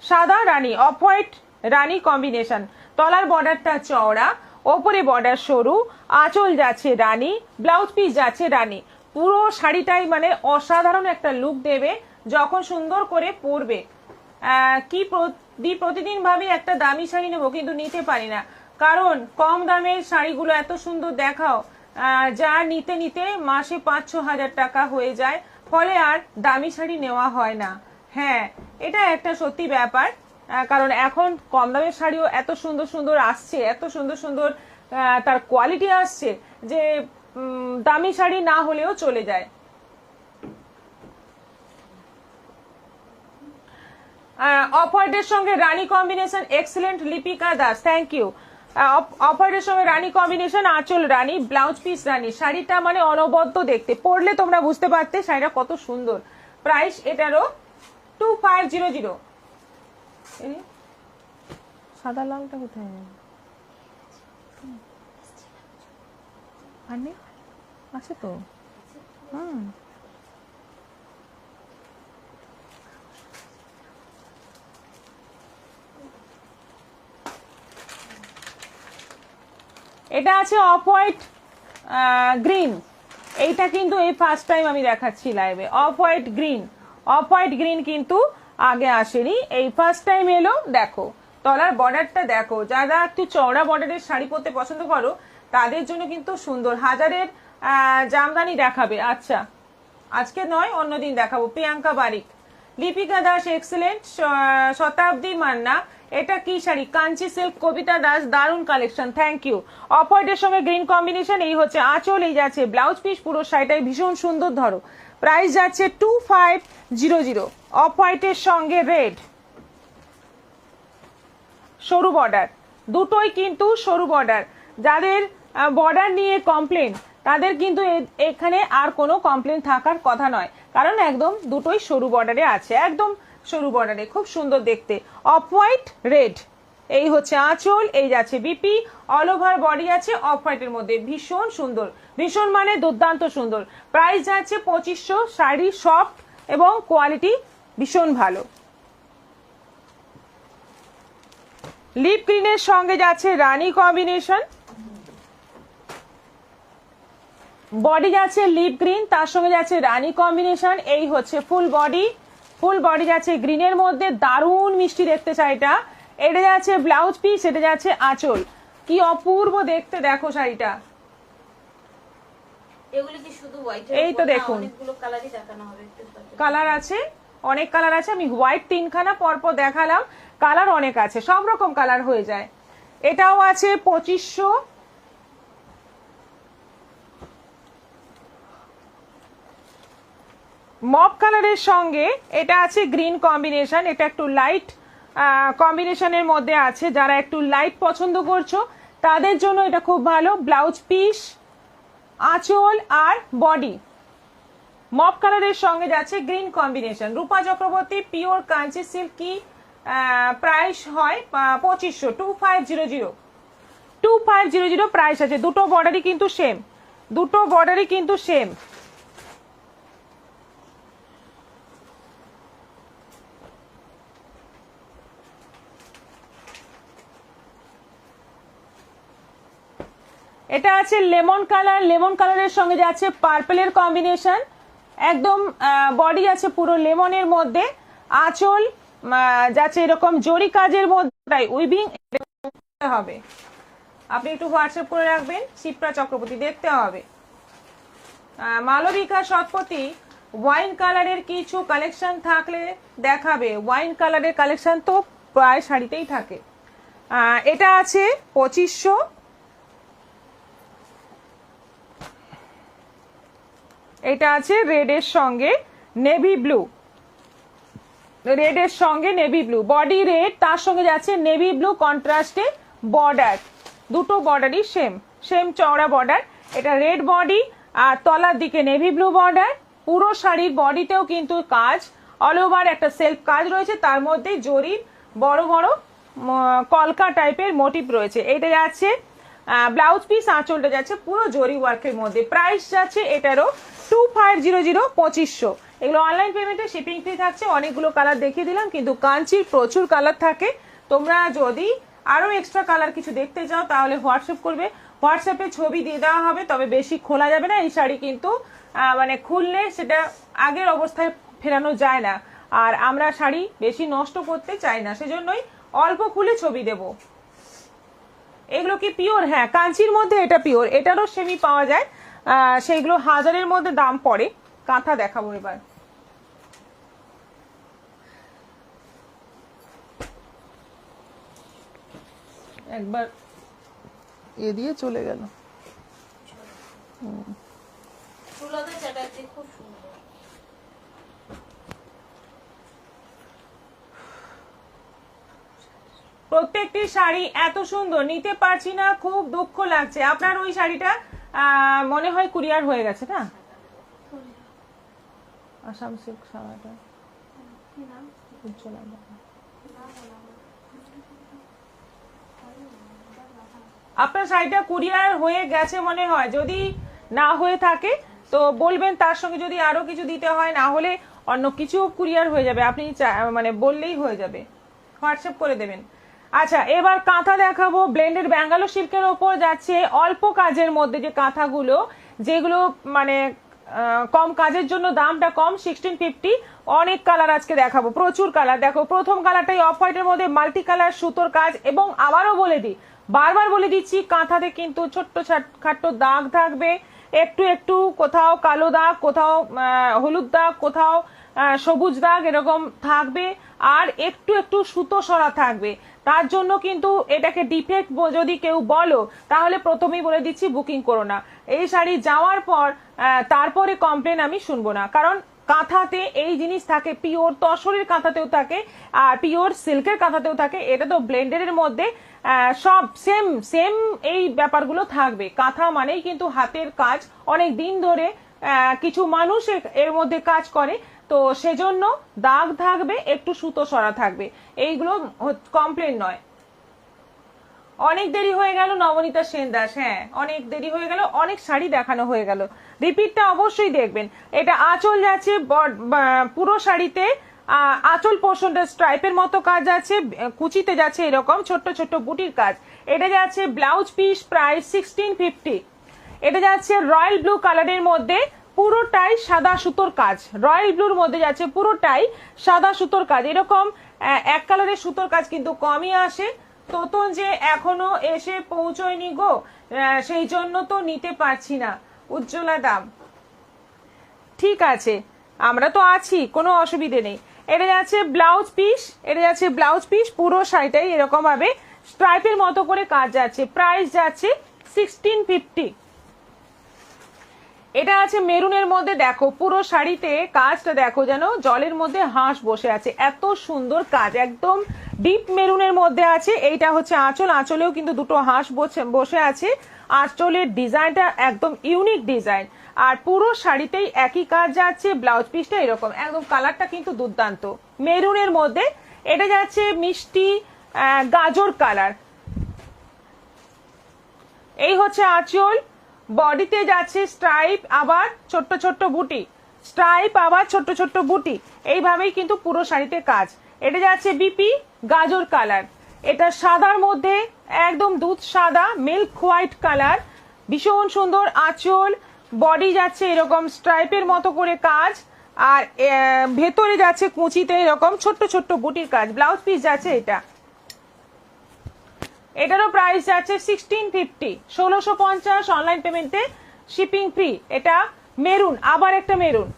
Speaker 1: সাদা রানী, অফ হোয়াইট রানী কম্বিনেশন, তলার বর্ডারটা চওড়া, ওপরে বর্ডার সরু, আঁচল যাচ্ছে রানী, ব্লাউজ পিস যাচ্ছে রানী। পুরো শাড়িটাই মানে অসাধারণ একটা লুক দেবে যখন সুন্দর করে পরবে। কি প্রতিদিন ভাবি একটা দামি শাড়ি নেবো, কিন্তু নিতে পারি না, কারণ কম দামের শাড়িগুলো এত সুন্দর দেখাও, যা নিতে নিতে মাসে 5-6 হাজার টাকা হয়ে যায়, ফলে আর দামি শাড়ি নেওয়া হয় না। হ্যাঁ, এটা একটা সত্যি ব্যাপার, কারণ এখন কম দামের শাড়িও এত সুন্দর সুন্দর আসছে, এত সুন্দর সুন্দর তার কোয়ালিটি আসছে, যে দামি শাড়ি না হলেও চলে যায়। অফ হোয়াইটের সঙ্গে রানী combination, excellent Lipika Das, thank you. Off হোয়াইটের সঙ্গে রানী কম্বিনেশন, আঁচল রানী, ব্লাউজ পিস রানী, শাড়িটা মানে অনবদ্য দেখতে, পরলে তোমরা বুঝতে পারতে শাড়িটা কত সুন্দর। প্রাইস এটারও 2500। সাদা লালটা কোথায় আছে তো? এটা আছে অফ হোয়াইট গ্রিন, এইটা কিন্তু এই ফার্স্ট টাইম আমি দেখাচ্ছি লাইভে। Off white green, off white green কিন্তু আগে আসেনি, এই ফার্স্ট টাইম এলো। দেখো তলার বর্ডারটা দেখো, যারা একটু চওড়া বর্ডারের শাড়ি পরতে পছন্দ করো তাদের জন্য কিন্তু সুন্দর, হাজারের জামদানি দেখাবে। আচ্ছা, আজকে নয়, অন্যদিন দেখাবো। প্রিয়াঙ্কা বারিক, লিপিকা দাস এক্সেলেন্ট, শতাব্দী মান্না, এটা কি শাড়ি? কাঞ্চি সিল্ক, কবিতা দাস, দারুন কালেকশন, থ্যাংক ইউ। অফ হোয়াইটের সঙ্গে গ্রিন কম্বিনেশন, এই হচ্ছে আঁচল, এই যাচ্ছে ব্লাউজ পিস, পুরো শাড়িটাই ভীষণ সুন্দর। ধরো, প্রাইস যাচ্ছে 2500। অফ হোয়াইটের সঙ্গে রেড, সরু বর্ডার, দুটোই কিন্তু সরু বর্ডার। যাদের বর্ডার নিয়ে কমপ্লেন তাদের কিন্তু এখানে আর কোনো কমপ্লেন থাকার কথা নয়, কারণ একদম দুটোই সরু বর্ডারে আছে, একদম সরু বর্ডারে, খুব সুন্দর দেখতে। অফ হোয়াইট রেড, এই হচ্ছে আঁচল, এই যাচ্ছে বিপি, অল ওভার বডি আছে অফ হোয়াইটের মধ্যে, ভীষণ সুন্দর, ভীষণ মানে দুর্দান্ত সুন্দর। প্রাইস যাচ্ছে 2500, শাড়ি সফট এবং কোয়ালিটি ভীষণ ভালো। লিপ গ্রিনের সঙ্গে যাচ্ছে রানী কম্বিনেশন, বডি যাচ্ছে লিপ গ্রিন, তার সঙ্গে যাচ্ছে রানী কম্বিনেশন, এই হচ্ছে ফুল বডি, ফুল বডি যাচ্ছে গ্রিনের মধ্যে, দারুণ মিষ্টি দেখতে শাড়িটা। এটা যাচ্ছে ব্লাউজ পিস, এটা যাচ্ছে আঁচল। কি অপূর্ব দেখতে, দেখো শাড়িটা।
Speaker 2: এগুলো কি শুধু হোয়াইট?
Speaker 1: এই তো দেখুন,
Speaker 2: অনেকগুলো কালারই দেখানো হবে, একটু
Speaker 1: কালার আছে, অনেক কালার আছে। আমি হোয়াইট 3খানা পরপর দেখালাম, কালার অনেক আছে, সব রকম কালার হয়ে যায়। এটাও আছে 2500। মপ কালারের সঙ্গে এটা আছে গ্রিন কম্বিনেশন, এটা একটু লাইট কম্বিনেশনের মধ্যে আছে। যারা একটু লাইট পছন্দ করছো তাদের জন্য এটা খুব ভালো। ব্লাউজ পিস, আঁচল আর বডি মপ কালারের সঙ্গে যাচ্ছে গ্রিন কম্বিনেশন। রূপা চক্রবর্তী পিওর কাঞ্চি সিল্ক কি প্রাইস হয় 2500, 2500 প্রাইস আছে। দুটো বর্ডারই কিন্তু সেম, দুটো বর্ডারই কিন্তু সেম। এটা আছে লেমন কালার, লেমন কালারের সঙ্গে যাচ্ছে পার্পলের কম্বিনেশন। একদম বডি আছে পুরো লেমনের মধ্যে, আঁচল যাচ্ছে এরকম জরি কাজের মধ্যে উইভিং হবে। আপনি একটু হোয়াটসঅ্যাপ করে রাখবেন, শিপ্রা চক্রবর্তী দেখতে হবে। মালবিকা শতপথী ওয়াইন কালারের কিছু কালেকশন থাকলে দেখাবে। ওয়াইন কালারের কালেকশন তো প্রায় শাড়িতেই থাকে। এটা আছে 2500। এটা আছে রেডের সঙ্গে নেভি ব্লু, রেডের সঙ্গে নেভি ব্লু, বডি রেড, তার সঙ্গে যাচ্ছে নেভি ব্লু কন্ট্রাস্টে বর্ডার। দুটো বর্ডারই সেম, সেম চওড়া বর্ডার। এটা রেড বডি আর তলার দিকে নেভি ব্লু বর্ডার। পুরো শাড়ির বডিতেও কিন্তু কাজ, অল ওভার একটা সেলফ কাজ রয়েছে, তার মধ্যে জরির বড় বড় কলকা টাইপের মোটিভ রয়েছে। এটা যাচ্ছে ব্লাউজ পিস, আঁচলটা যাচ্ছে পুরো জরি ওয়ার্কের মধ্যে। প্রাইস যাচ্ছে এটারও 2500, 2500। এগুলো অনলাইন পেমেন্টে শিপিং ফ্রি থাকছে। অনেকগুলো কালার দেখিয়ে দিলাম, কিন্তু কাঞ্চির প্রচুর কালার থাকে। তোমরা যদি আরো এক্সট্রা কালার কিছু দেখতে চাও তাহলে হোয়াটসঅ্যাপ করবে, হোয়াটসঅ্যাপে ছবি দিয়ে দেওয়া হবে। তবে বেশি খোলা যাবে না, এই শাড়ি কিন্তু মানে খুললে সেটা আগের অবস্থায় ফেরানো যায় না, আর আমরা শাড়ি বেশি নষ্ট করতে চাই না, সেজন্যই অল্প খুলে ছবি দেব। এগুলো কি পিওর? হ্যাঁ, কাঞ্চির মধ্যে এটা পিওর। এটারও সেমি পাওয়া যায়, সেইগুলো 1000-এর মধ্যে দাম পড়ে। কাঁথা দেখাবো এবার। একবার এ দিয়ে চলে গেল।
Speaker 2: সুলতা চ্যাটার্জি খুব সুন্দর।
Speaker 1: প্রত্যেকটি শাড়ি এত সুন্দর, নিতে পারছি না, খুব দুঃখ লাগছে। আপনার ওই শাড়িটা মনে হয় কুরিয়ার হয়ে গেছে না? আসাম সিল্ক সারাটা উজ্জ্বল। আপনার শাড়িটা কুরিয়ার হয়ে গেছে মনে হয়। যদি না হয়ে থাকে তো বলবেন, তার সঙ্গে যদি আরো কিছু দিতে হয়, না হলে অন্য কিছু কুরিয়ার হয়ে যাবে। আপনি মানে বললেই হয়ে যাবে, হোয়াটসঅ্যাপ করে দেবেন। আচ্ছা, এবার কাঁথা দেখাবো। ব্লেন্ডেড ব্যাঙ্গালোর সিল্কের ওপর যাচ্ছে অল্প কাজের মধ্যে যে কাঁথাগুলো, যেগুলো মানে কম কাজের জন্য দামটা কম, 1650। অনেক কালার আজকে দেখাবো, প্রচুর কালার। দেখো, প্রথম কালারটাই অফ হোয়াইটের মধ্যে মাল্টি কালার সুতোর কাজ। এবং আবারও বলে দিই, বারবার বলে দিচ্ছি, কাঁথাতে কিন্তু ছোট্ট খাট্ট দাগ থাকবে, একটু একটু, কোথাও কালো দাগ, কোথাও হলুদ দাগ, কোথাও সবুজ দাগ, এরকম থাকবে। আর একটু একটু সুতো সরা থাকবে। তার জন্য কিন্তু এটাকে ডিফেক্ট যদি কেউ বলো, তাহলে প্রথমেই বলে দিচ্ছি বুকিং করো না। এই শাড়ি যাওয়ার পর তারপরে কমপ্লেন আমি শুনবো না, কারণ কাঁথাতে এই জিনিস থাকে, পিওর তসরের কাঁথাতেও থাকে আর পিওর সিল্কের কাঁথাতেও থাকে। এটা তো ব্লেন্ডের মধ্যে সব সেম সেম এই ব্যাপারগুলো থাকবে। কাঁথা মানেই কিন্তু হাতের কাজ, অনেক দিন ধরে কিছু মানুষ এর মধ্যে কাজ করে, তো সেজন্য দাগ থাকবে, একটু সুতো সরা থাকবে, এইগুলো কমপ্লেন নয়। অনেক দেরি হয়ে গেল নবনীতা সেন দাস। হ্যাঁ, অনেক দেরি হয়ে গেল, অনেক শাড়ি দেখানো হয়ে গেল। রিপিটটা অবশ্যই দেখবেন। এটা আঁচল যাচ্ছে পুরো শাড়িতে, আঁচল পোর্শনটা স্ট্রাইপের মতো কাজ আছে, কুচিতে যাচ্ছে এরকম ছোট্ট ছোট্ট বুটির কাজ। এটা যাচ্ছে ব্লাউজ পিস, প্রাইস 1650। এটা যাচ্ছে রয়্যাল ব্লু কালারের মধ্যে, পুরোটাই সাদা সুতোর কাজ। রয়্যাল ব্লুর মধ্যে যাচ্ছে পুরোটাই সাদা সুতোর কাজ। এরকম এক কালারের সুতোর কাজ কিন্তু কমই আসে। তোতন যে এখনো এসে পৌঁছয়নি গো, সেই জন্য তো নিতে পারছি না। উজ্জ্বলা দাম, ঠিক আছে, আমরা তো আছি, কোনো অসুবিধে নেই। এটা যাচ্ছে ব্লাউজ পিস, এটা যাচ্ছে ব্লাউজ পিস, পুরো শাড়িটাই এরকম ভাবে স্ট্রাইপের মতো করে কাজ যাচ্ছে। প্রাইস যাচ্ছে 1650। এটা আছে মেরুনের মধ্যে, দেখো পুরো শাড়িতে কাজটা দেখো, যেন জলের মধ্যে হাঁস বসে আছে, এত সুন্দর কাজ, একদম ডিপ মেরুনের মধ্যে আছে। এইটা হচ্ছে আঁচল, আঁচলেও কিন্তু দুটো হাঁস বসে আছে। আঁচলের ডিজাইনটা একদম ইউনিক ডিজাইন, আর পুরো শাড়িতেই একই কাজ যাচ্ছে। ব্লাউজ পিসটা এরকম, একদম কালারটা কিন্তু দুর্দান্ত মেরুনের মধ্যে। এটা যাচ্ছে মিষ্টি গাজর কালার। এই হচ্ছে আঁচল, বডিতে যাচ্ছে স্ট্রাইপ, আবার ছোট্ট ছোট্ট বুটি, স্ট্রাইপ আবার ছোট্ট ছোট্ট বুটি, এইভাবেই কিন্তু পুরো শাড়িতে কাজ। এটা যাচ্ছে বিপি গাজর কালার। এটা সাদার মধ্যে একদম দুধ সাদা, মিল্ক হোয়াইট কালার, ভীষণ সুন্দর আঁচল, বডি যাচ্ছে এরকম স্ট্রাইপের মতো করে কাজ, আর ভেতরে যাচ্ছে কুচিতে এরকম ছোট্ট ছোট্ট বুটির কাজ। ব্লাউজ পিস যাচ্ছে এটা, এটারও প্রাইস যাচ্ছে 1650, 1650 অনলাইন পেমেন্টে, শিপিং ফ্রি। এটা মেরুন, আবার একটা মেরুন,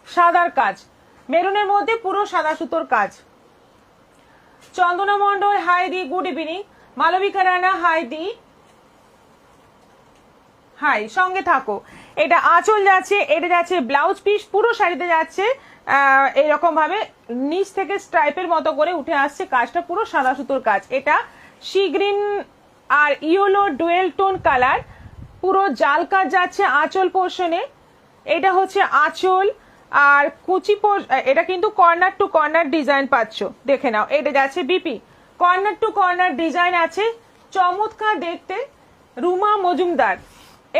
Speaker 1: সাদার কাজ, মেরুনের মধ্যে পুরো সাদা সুতোর কাজ। চন্দনা মন্ডল হাই দি, good evening. Malabika Rana hi দি, হাই, সঙ্গে থাকো। এটা আঁচল যাচ্ছে, এটা যাচ্ছে ব্লাউজ পিস, পুরো শাড়িতে যাচ্ছে এরকম ভাবে নিচ থেকে স্ট্রাইপের মতো করে উঠে আসছে কাজটা, পুরো সাদা সুতোর কাজ। এটা সি গ্রিন আর ইয়েলো ডুয়েল টোন কালার, পুরো জাল কাজ যাচ্ছে আঁচল পোর্শনে। এটা হচ্ছে আঁচল, আর কুচি এটা কিন্তু কর্নার টু কর্নার ডিজাইন পাচ্ছ, দেখে নাও। এটা যাচ্ছে BP, corner to corner design আছে, চমৎকার দেখতে। রুমা মজুমদার,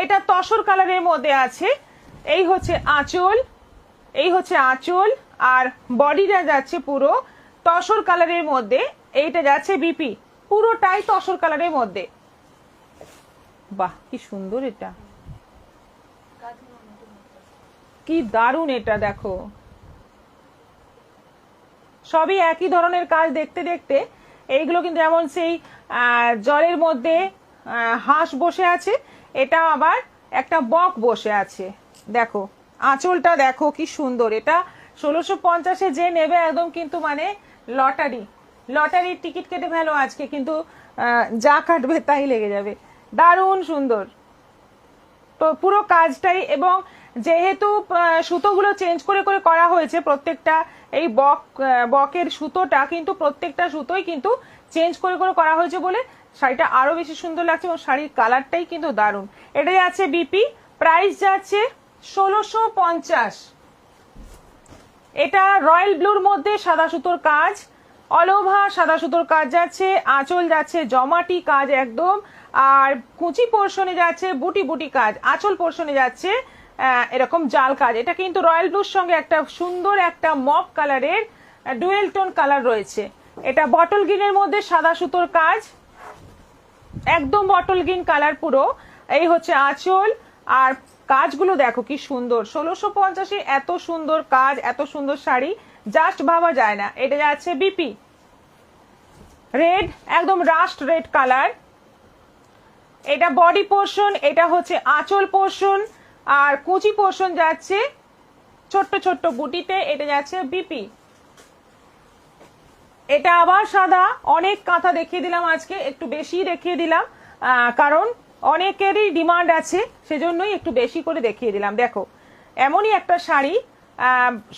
Speaker 1: এটা তসর কালারের মধ্যে আছে। এই হচ্ছে আঁচল, এই হচ্ছে আঁচল, আর বডিটা যাচ্ছে পুরো তসর কালারের মধ্যে। এইটা যাচ্ছে বিপি, পুরোটাই তসর কালারের মধ্যে। বাহ কি সুন্দর, এটা কি দারুণ, এটা দেখো সবই একই ধরনের কাজ দেখতে দেখতে। এইগুলো কিন্তু যেমন সেই জলের মধ্যে হাঁস বসে আছে, এটা আবার একটা বক বসে আছে। দেখো আঁচলটা দেখো কি সুন্দর। এটা 1650-এ যে নেবে একদম কিন্তু মানে লটারির টিকিট কেটে ফেলো আজকে, কিন্তু যা কাটবে তাই লেগে যাবে। দারুণ সুন্দর তো পুরো কাজটাই, এবং যেহেতু সুতোগুলো চেঞ্জ করে করে করা হয়েছে প্রত্যেকটা, এই বকের সুতোটা কিন্তু প্রত্যেকটা সুতোই কিন্তু চেঞ্জ করে করে করা হয়েছে বলে শাড়িটা আরো বেশি সুন্দর লাগছে, এবং শাড়ির কালারটাই কিন্তু দারুণ। এটা যাচ্ছে বিপি, প্রাইস যাচ্ছে 1650। এটা রয়্যাল ব্লুর মধ্যে সাদা সুতোর কাজ, অল ওভার সাদা সুতোর কাজ যাচ্ছে। আঁচল যাচ্ছে জমাটি কাজ একদম, আর কুচি পোর্শনে যাচ্ছে বুটি বুটি কাজ, আঁচল পোর্শনে যাচ্ছে এরকম জাল কাজ। এটা কিন্তু রয়্যাল ব্লুর সঙ্গে একটা সুন্দর একটা মপ কালারের ডুয়েল টোন কালার রয়েছে। এটা বটল গ্রিনের মধ্যে সাদা সুতোর কাজ, একদম বটল গ্রিন কালার পুরো। এই হচ্ছে আঁচল, আর কাজগুলো দেখো কি সুন্দর। 1650-এ এত সুন্দর কাজ, এত সুন্দর শাড়ি জাস্ট ভাবা যায় না। এটা যাচ্ছে বিপি রেড, একদম রাস্ট রেড কালার। এটা বডি পোর্শন, এটা হচ্ছে আঁচল পোর্শন, আর কুচি পোর্শন যাচ্ছে ছোট্ট ছোট্ট বুটিতে। এটা যাচ্ছে বিপি। এটা আবার সাদা, অনেক কাঁথা দেখিয়ে দিলাম আজকে, একটু বেশি দেখিয়ে দিলাম কারণ অনেকেরই ডিমান্ড আছে, সেজন্যই একটু বেশি করে দেখিয়ে দিলাম। দেখো এমনই একটা শাড়ি,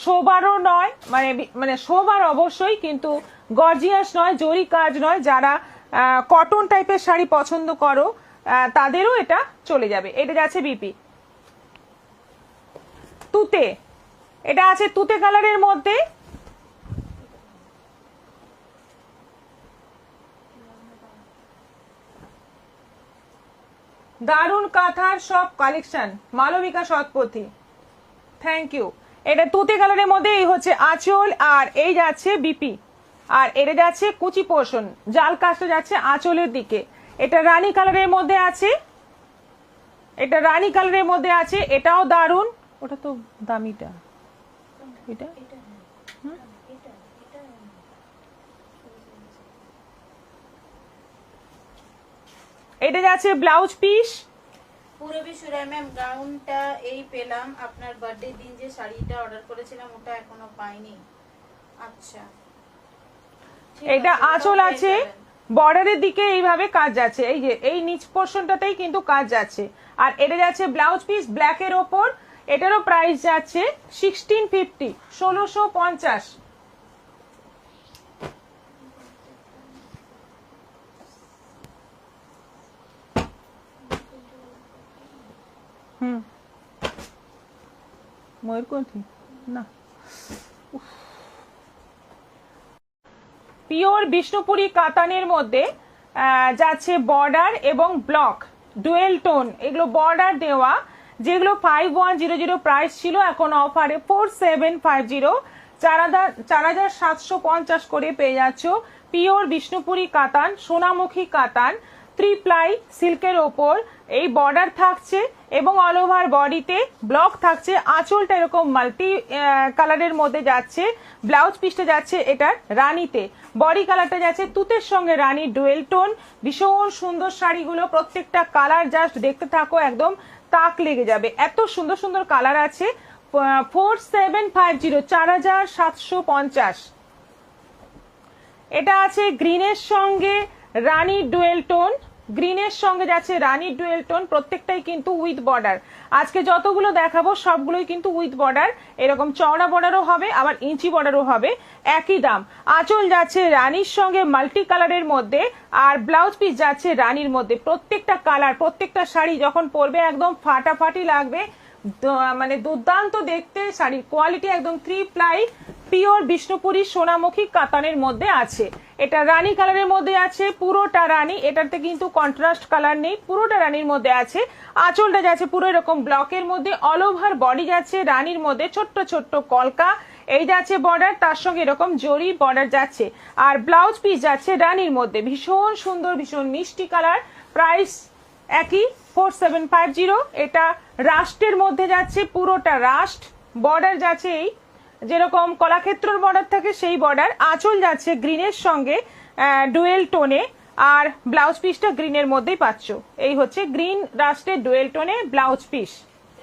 Speaker 1: শোবারও নয়, মানে শোবার অবশ্যই, কিন্তু গর্জিয়াস নয়, জরি কাজ নয়। যারা কটন টাইপের শাড়ি পছন্দ করো তাদেরও এটা চলে যাবে। এটা যাচ্ছে বিপি তুতে, এটা আছে তুতে কালারের মধ্যে। দারুণ কাঁথার সব collection, Malavika Satapathy, thank you. এটা তুতে কালারের মধ্যে, এই হচ্ছে আঁচল, আর এই যাচ্ছে বিপি, আর এটা যাচ্ছে কুচি পোর্শন, জাল কাজটা যাচ্ছে আঁচলের দিকে। এটা রানী কালারের মধ্যে আছে, এটা রানী কালারের মধ্যে আছে, এটাও দারুণ। ওটা তো দামিটা, এটা এটা যাচ্ছে ব্লাউজ পিস।
Speaker 2: পুরবী সুরাই ম্যাম, গাউনটা এই পেলাম, আপনার বার্থডে দিন যে শাড়িটা অর্ডার করেছিলাম ওটা এখনো পাইনি। আচ্ছা, ঠিক
Speaker 1: এটা
Speaker 2: আছে,
Speaker 1: আঁচল
Speaker 2: ওটাও
Speaker 1: আছে,
Speaker 2: পেয়ে যাবেন।
Speaker 1: বর্ডারের দিকে এইভাবে কাজ যাচ্ছে, এই যে এই নিচ পোর্শনটাতেই কিন্তু কাজ যাচ্ছে। আর এটা যাচ্ছে ব্লাউজ পিস ব্ল্যাকের ওপর, এটারও প্রাইস যাচ্ছে 1650, 1650। ময়ূরকণ্ঠী না, পিওর বিষ্ণুপুরি কাতানের মধ্যে যাচ্ছে বর্ডার এবং ব্লক ডুয়েল টোন, এগুলো বর্ডার দেওয়া, যেগুলো 5100 প্রাইস ছিল, এখন অফারে 4750, 4750 করে পেয়ে যাচ্ছ। পিওর বিষ্ণুপুরি কাতান, সোনামুখী কাতান, 3 প্লাই সিল্কের ওপর এই বর্ডার থাকছে এবং অল ওভার বডিতে ব্লক থাকছে। আঁচলটা এরকম মাল্টি কালারের মধ্যে যাচ্ছে, ব্লাউজ পিসটা যাচ্ছে এটা রানীতে, বডি কালারটা যাচ্ছে তুতের সঙ্গে রানী ডুয়েল টোন। ভীষণ সুন্দর শাড়িগুলো, প্রত্যেকটা কালার জাস্ট দেখতে থাকো, একদম তাক লেগে যাবে, এত সুন্দর সুন্দর কালার আছে। 4750, 4750। এটা আছে গ্রিনের সঙ্গে রানী ডুয়েল টোন, গ্রিনের সঙ্গে যাচ্ছে রানী ডুয়েল টোন, প্রত্যেকটাই কিন্তু উইথ বর্ডার। আজকে যতগুলো দেখাবো সবগুলোই কিন্তু উইথ বর্ডার, এরকম চওড়া বর্ডারও হবে, আবার ইঞ্চি বর্ডারও হবে, একই দাম। আঁচল যাচ্ছে রানীর সঙ্গে মাল্টি কালারের মধ্যে, আর ব্লাউজ পিস যাচ্ছে রানীর মধ্যে। প্রত্যেকটা কালার, প্রত্যেকটা শাড়ি যখন পরবে একদম ফাটাফাটি লাগবে, মানে দুর্দান্ত দেখতে। শাড়ির কোয়ালিটি একদম 3 প্লাই পিওর বিষ্ণুপুরি সোনামুখী কাতানের মধ্যে আছে। এটা রানী কালারের মধ্যে আছে, পুরোটা রানী, এটাতে কিন্তু কন্ট্রাস্ট কালার নেই, পুরোটা রানীর মধ্যে আছে। আঁচলটা যাচ্ছে পুরো এরকম ব্লকের মধ্যে, অল ওভার বডি যাচ্ছে রানীর মধ্যে, ছোট্ট ছোট্ট কলকা, এই যাচ্ছে বর্ডার, তার সঙ্গে এরকম জরি বর্ডার যাচ্ছে। আর ব্লাউজ পিস যাচ্ছে রানীর মধ্যে, ভীষণ সুন্দর, ভীষণ মিষ্টি কালার। প্রাইস একই 4750। এটা রাস্টের মধ্যে যাচ্ছে, পুরোটা রাস্ট, বর্ডার যাচ্ছে এই যেরকম কলাক্ষেত্রর বর্ডার থাকে সেই বর্ডার। আঁচল যাচ্ছে গ্রিনের সঙ্গে ডুয়েল টোনে, আর ব্লাউজ পিসটা গ্রিনের মধ্যেই পাচ্ছ। এই হচ্ছে গ্রিন রাস্টের ডুয়েল টোনে ব্লাউজ পিস।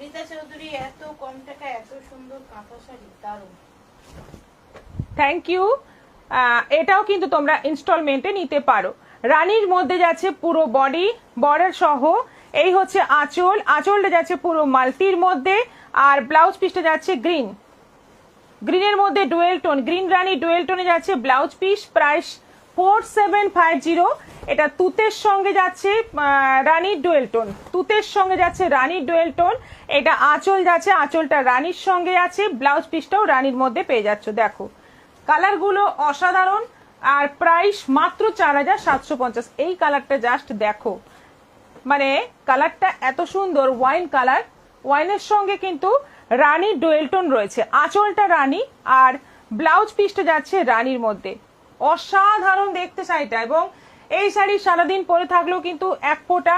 Speaker 2: রীতা চৌধুরী, এত কম টাকায় এত সুন্দর কাঁথা শাড়ি, দারুণ।
Speaker 1: Thank you. এটাও কিন্তু তোমরা ইনস্টলমেন্টে নিতে পারো। রানীর মধ্যে যাচ্ছে পুরো বডি বর্ডার সহ, এই হচ্ছে আঁচল, আঁচলটা যাচ্ছে পুরো মাল্টির মধ্যে, আর ব্লাউজ পিসটা যাচ্ছে গ্রিন, গ্রিনের মধ্যে ডুয়েল টোন, গ্রিন রানী ডুয়েল টোনে যাচ্ছে ব্লাউজ পিস। প্রাইস 4750। এটা তুতের সঙ্গে যাচ্ছে রানীর ডুয়েল টোন, তুতের সঙ্গে যাচ্ছে রানীর ডুয়েল টোন। এটা আঁচল যাচ্ছে, আঁচলটা রানীর সঙ্গে আছে, ব্লাউজ পিসটাও রানীর মধ্যে পেয়ে যাচ্ছ। দেখো কালারগুলো অসাধারণ, আর প্রাইস মাত্র 4750। এই কালারটা জাস্ট দেখো, মানে কালারটা এত সুন্দর, ওয়াইন কালার, ওয়াইনের সঙ্গে কিন্তু রানী ডুয়েল টোন রয়েছে, আঁচলটা রানী আর ব্লাউজ পিসটা যাচ্ছে রানীর মধ্যে। অসাধারণ দেখতে শাড়িটা, এবং এই শাড়ি সারাদিন পরে থাকলেও কিন্তু এক ফোঁটা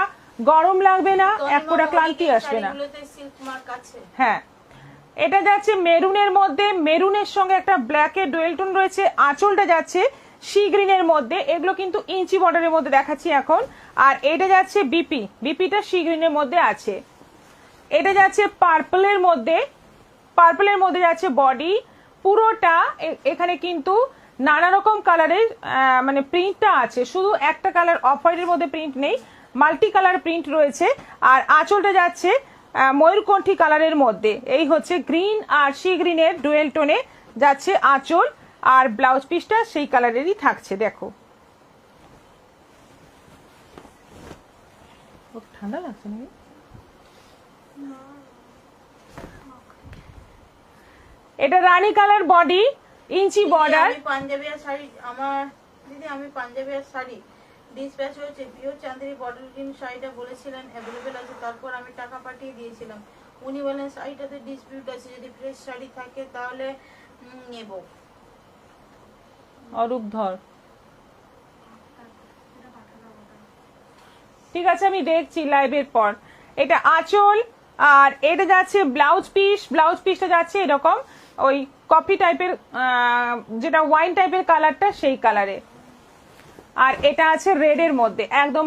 Speaker 1: গরম লাগবে না, এক ফোঁটা ক্লান্তি আসবে না। হ্যাঁ, এটা যাচ্ছে মেরুনের মধ্যে, মেরুনের সঙ্গে একটা ব্ল্যাকের ডুয়েল টোন রয়েছে। আঁচলটা যাচ্ছে সি গ্রিনের মধ্যে, এগুলো কিন্তু ইঞ্চি বর্ডারের মধ্যে দেখাচ্ছি এখন। আর এটা যাচ্ছে বিপি, বিপিটা সি গ্রিনের মধ্যে আছে। এটা যাচ্ছে পার্পলের মধ্যে, পার্পলের মধ্যে যাচ্ছে বডি পুরোটা। এখানে কিন্তু নানা রকম কালারের মানে প্রিন্টটা আছে, শুধু একটা কালার অফ হোয়াইটের মধ্যে প্রিন্ট নেই, মাল্টি কালার প্রিন্ট রয়েছে। আর আঁচলটা যাচ্ছে ময়ূরকণ্ঠী কালারের মধ্যে, এই হচ্ছে গ্রিন আর সি গ্রিনের ডুয়েল টোনে যাচ্ছে আঁচল, আর ব্লাউজ পিসটা সেই কালারেরই থাকছে। দেখো ঠান্ডা লাগছে নাকি? এটা রানী কালার বডি, ইঞ্চি বর্ডার।
Speaker 2: পাঞ্জাবি আর শাড়ি আমার দিদি, আমি পাঞ্জাবি আর শাড়ি ডিসপ্যাচ হয়েছে, পিওর চাঁদেরি বর্ডার গ্রিন শাড়িটা বলেছিলেন অ্যাভেলেবেল আছে, তারপর আমি টাকা পাঠিয়ে দিয়েছিলাম। উনি বলেন শাড়িটাতে ডিসপিউট আছে, যদি ফ্রেশ শাড়ি থাকে তাহলে নেব।
Speaker 1: অরূপ ধর, ঠিক আছে আমি দেখছি লাইভের পর। এটা আঁচল, আর এটা যাচ্ছে ব্লাউজ পিস, ব্লাউজ পিসটা যাচ্ছে এরকম ওই কফি টাইপের, যেটা ওয়াইন টাইপের কালারটা সেই কালারে। আর এটা আছে রেড এর মধ্যে, একদম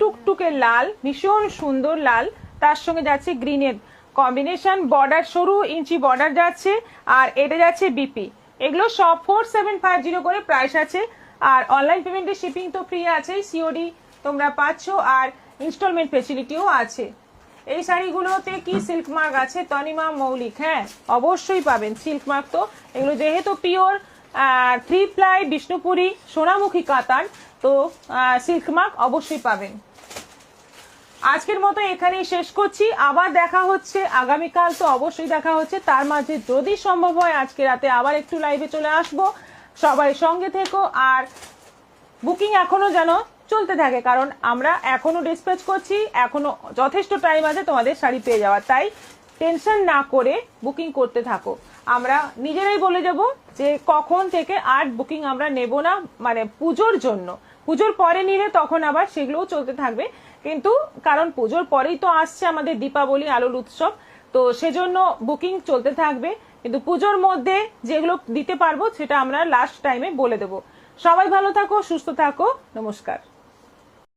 Speaker 1: টুকটুকে লাল, ভীষণ সুন্দর লাল, তার সঙ্গে যাচ্ছে গ্রিনের কম্বিনেশন, বর্ডার সরু ইঞ্চি বর্ডার যাচ্ছে, আর এটা যাচ্ছে বিপি। এগুলো সব 4750 করে প্রাইস আছে। আর অনলাইন পেমেন্টে শিপিং তো ফ্রি আছে, সিওডি তোমরা পাচ্ছ, আর ইনস্টলমেন্ট ফেসিলিটিও আছে। এই শাড়িগুলোতে কি সিল্ক মার্ক আছে? তনিমা মৌলিক, হ্যাঁ অবশ্যই পাবেন সিল্ক মার্ক। তো এগুলো যেহেতু পিওর 3 প্লাই বিষ্ণুপুরি সোনামুখী কাতান, তো সিল্ক মার্ক অবশ্যই পাবেন। আজকের মতো এখানেই শেষ করছি, আবার দেখা হচ্ছে আগামীকাল, তো অবশ্যই দেখা হচ্ছে। তার মাঝে যদি সম্ভব হয় আজকে রাতে আবার একটু লাইভে চলে আসবো। সবাই সঙ্গে থেকো, আর বুকিং এখনো যেন চলতে থাকে, কারণ আমরা এখনো ডিসপ্যাচ করছি, এখনো যথেষ্ট টাইম আছে তোমাদের শাড়ি পেয়ে যাওয়ার। তাই টেনশন না করে বুকিং করতে থাকো। আমরা নিজেরাই বলে যাব যে কখন থেকে আর বুকিং আমরা নেব না, মানে পুজোর জন্য। পুজোর পরে নিলে তখন আবার সেগুলোও চলতে থাকবে, কিন্তু কারণ পুজোর পরেই তো আসছে আমাদের দীপাবলি আলোর উৎসব, তো সেজন্য বুকিং চলতে থাকবে। কিন্তু পুজোর মধ্যে যেগুলো দিতে পারবো সেটা আমরা লাস্ট টাইমে বলে দেবো। সবাই ভালো থাকো, সুস্থ থাকো, নমস্কার।